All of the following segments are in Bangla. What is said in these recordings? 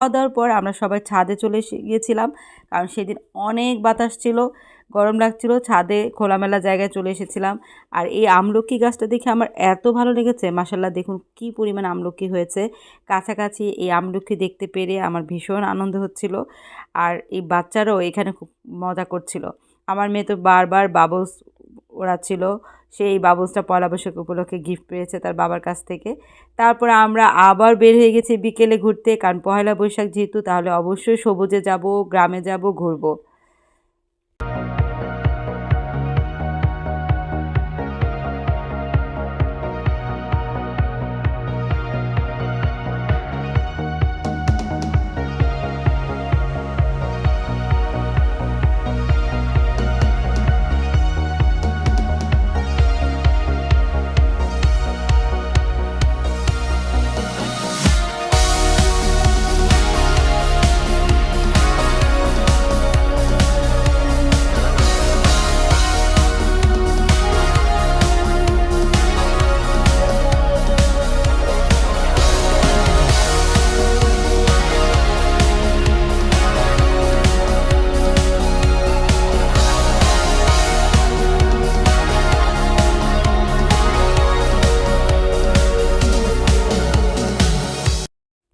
খাওয়া দাওয়ার পর আমরা সবাই ছাদে চলে গিয়েছিলাম, কারণ সেদিন অনেক বাতাস ছিল, গরম লাগছিল। ছাদে খোলামেলা জায়গায় চলে এসেছিলাম। আর এই আমলকি গাছটা দেখে আমার এত ভালো লেগেছে, মাশাল্লাহ দেখুন কি পরিমাণ আমলকি হয়েছে। কাছাকাছি এই আমলকি দেখতে পেরে আমার ভীষণ আনন্দ হচ্ছিল। আর এই বাচ্চারাও এখানে খুব মজা করছিল। আমার মেয়ে তো বারবার বাবলস ওড়াচ্ছিল। সেই বাবলসটা পয়লা বৈশাখ উপলক্ষে গিফট পেয়েছে তার বাবার কাছ থেকে। তারপরে আমরা আবার বের হয়ে গেছি বিকেলে ঘুরতে, কারণ পয়লা বৈশাখ যেহেতু, তাহলে অবশ্যই সবুজে যাব, গ্রামে যাব, ঘুরবো।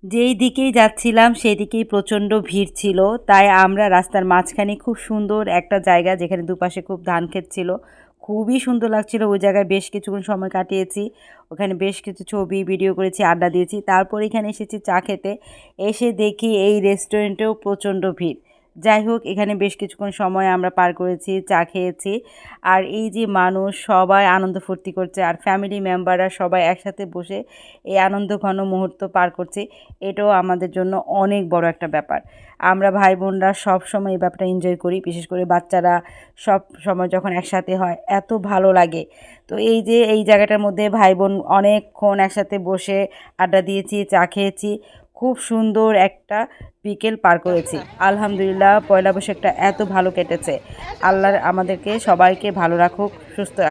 যেই দিকেই যাচ্ছিলাম সেই দিকেই প্রচণ্ড ভিড় ছিল, তাই আমরা রাস্তার মাঝখানে খুব সুন্দর একটা জায়গা, যেখানে দুপাশে খুব ধান ক্ষেত ছিল, খুবই সুন্দর লাগছিল। ওই জায়গায় বেশ কিছুক্ষণ সময় কাটিয়েছি, ওখানে বেশ কিছু ছবি ভিডিও করেছি, আড্ডা দিয়েছি। তারপর এখানে এসেছি চা খেতে। এসে দেখি এই রেস্টুরেন্টেও প্রচণ্ড ভিড়। যাই হোক, এখানে বেশ কিছুক্ষণ সময় আমরা পার করেছি, চা খেয়েছি। আর এই যে মানুষ সবাই আনন্দ ফুর্তি করছে, আর ফ্যামিলি মেম্বাররা সবাই একসাথে বসে এই আনন্দ ঘন মুহূর্ত পার করছে, এটাও আমাদের জন্য অনেক বড় একটা ব্যাপার। আমরা ভাই বোনরা সব সময় এই ব্যাপারটা এনজয় করি, বিশেষ করে বাচ্চারা সব সময় যখন একসাথে হয় এত ভালো লাগে। তো এই যে এই জায়গাটার মধ্যে ভাই বোন অনেকক্ষণ একসাথে বসে আড্ডা দিয়েছি, চা খেয়েছি, খুব সুন্দর একটা বিকেল পার করেছি। আলহামদুলিল্লাহ, পয়লা বৈশাখটা এত ভালো কেটেছে। আল্লাহ আমাদেরকে সবাইকে ভালো রাখুক, সুস্থ